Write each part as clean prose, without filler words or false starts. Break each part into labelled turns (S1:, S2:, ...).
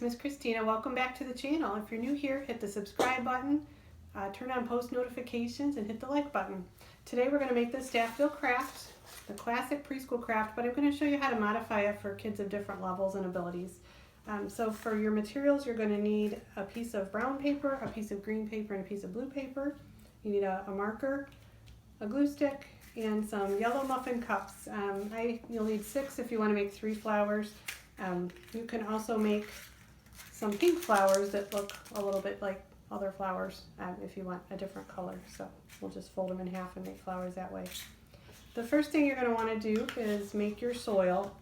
S1: Miss Christina. Welcome back to the channel. If you're new here, hit the subscribe button, turn on post notifications, and hit the like button. Today we're going to make this Daffodil craft, the classic preschool craft, but I'm going to show you how to modify it for kids of different levels and abilities. So for your materials, you're going to need a piece of brown paper, a piece of green paper, and a piece of blue paper. You need a marker, a glue stick, and some yellow muffin cups. You'll need 6 if you want to make 3 flowers. You can also make some pink flowers that look a little bit like other flowers if you want a different color. So we'll just fold them in half and make flowers that way. The first thing you're going to want to do is make your soil.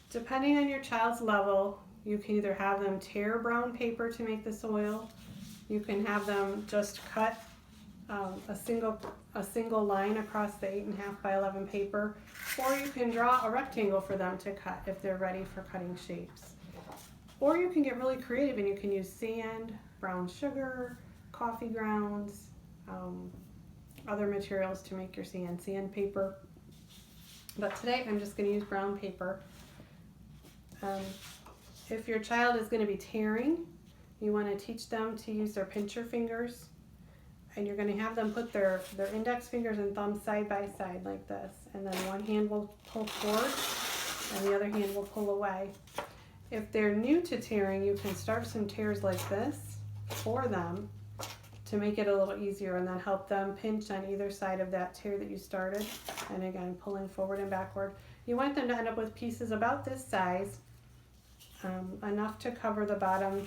S1: Depending on your child's level, you can either have them tear brown paper to make the soil. You can have them just cut a single line across the 8.5 by 11 paper, or you can draw a rectangle for them to cut if they're ready for cutting shapes. Or you can get really creative and you can use sand, brown sugar, coffee grounds, other materials to make your sandpaper. But today I'm just going to use brown paper. If your child is going to be tearing, you want to teach them to use their pincher fingers. And you're going to have them put their index fingers and thumbs side by side like this. And then one hand will pull forward and the other hand will pull away. If they're new to tearing, you can start some tears like this for them to make it a little easier, and then help them pinch on either side of that tear that you started. And again, pulling forward and backward. You want them to end up with pieces about this size, enough to cover the bottom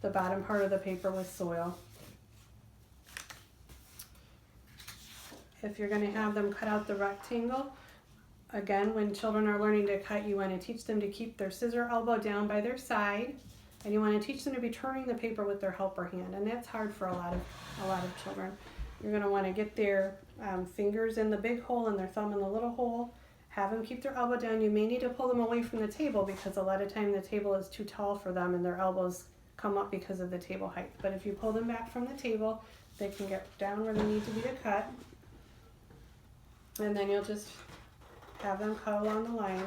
S1: part of the paper with soil. If you're going to have them cut out the rectangle, again, when children are learning to cut, you want to teach them to keep their scissor elbow down by their side, and you want to teach them to be turning the paper with their helper hand, and that's hard for a lot of children. You're going to want to get their fingers in the big hole and their thumb in the little hole. Have them keep their elbow down. You may need to pull them away from the table because a lot of time the table is too tall for them and their elbows come up because of the table height. But if you pull them back from the table, they can get down where they need to be to cut. And then you'll just have them cut along the line.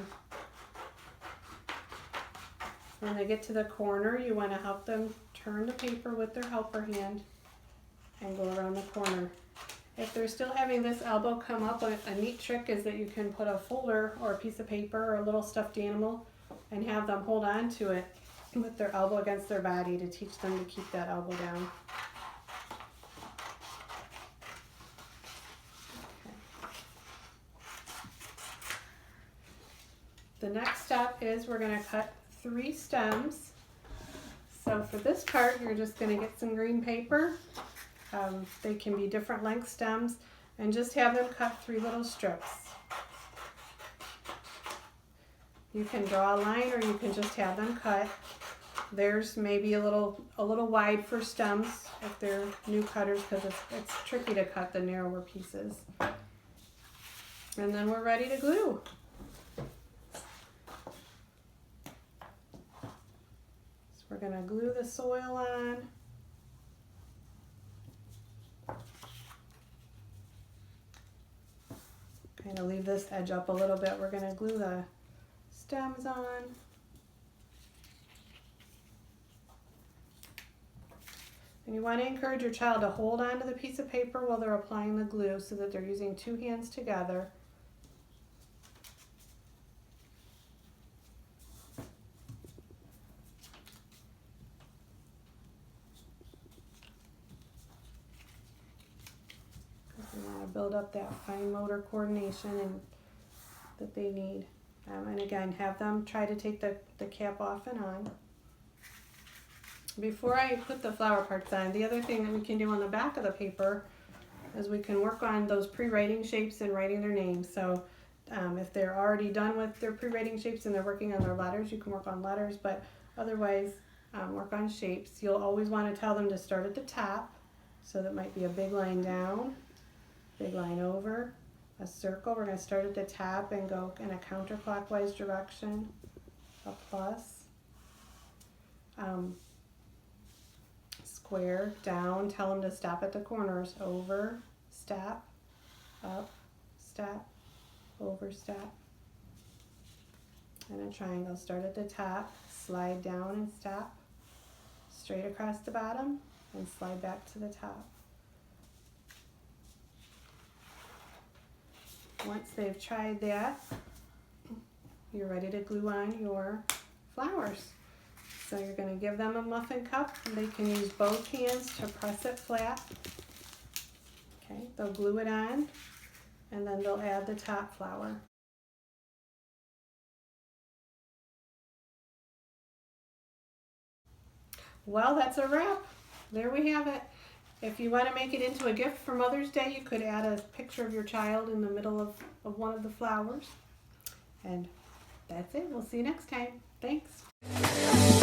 S1: When they get to the corner, you want to help them turn the paper with their helper hand and go around the corner. If they're still having this elbow come up, a neat trick is that you can put a folder or a piece of paper or a little stuffed animal and have them hold on to it with their elbow against their body to teach them to keep that elbow down. The next step is we're going to cut 3 stems. So for this part, you're just going to get some green paper. They can be different length stems, and just have them cut 3 little strips. You can draw a line, or you can just have them cut. Theirs may be a little wide for stems if they're new cutters, because it's tricky to cut the narrower pieces. And then we're ready to glue. We're going to glue the soil on. Kind of leave this edge up a little bit. We're going to glue the stems on. And you want to encourage your child to hold on to the piece of paper while they're applying the glue so that they're using 2 hands together. Build up that fine motor coordination that they need. And again, have them try to take the cap off and on. Before I put the flower parts on, the other thing that we can do on the back of the paper is we can work on those pre-writing shapes and writing their names. So if they're already done with their pre-writing shapes and they're working on their letters, you can work on letters, but otherwise work on shapes. You'll always want to tell them to start at the top. So that might be a big line down, big line over, a circle. We're going to start at the top and go in a counterclockwise direction, a plus, square, down, tell them to stop at the corners, over, stop, up, stop, over, stop. and a triangle. Start at the top, slide down and stop, straight across the bottom, and slide back to the top. Once they've tried that, you're ready to glue on your flowers. So you're going to give them a muffin cup. They can use both hands to press it flat. Okay, they'll glue it on, and then they'll add the top flower. Well, that's a wrap. There we have it. If you want to make it into a gift for Mother's Day, you could add a picture of your child in the middle of one of the flowers. And that's it. We'll see you next time. Thanks.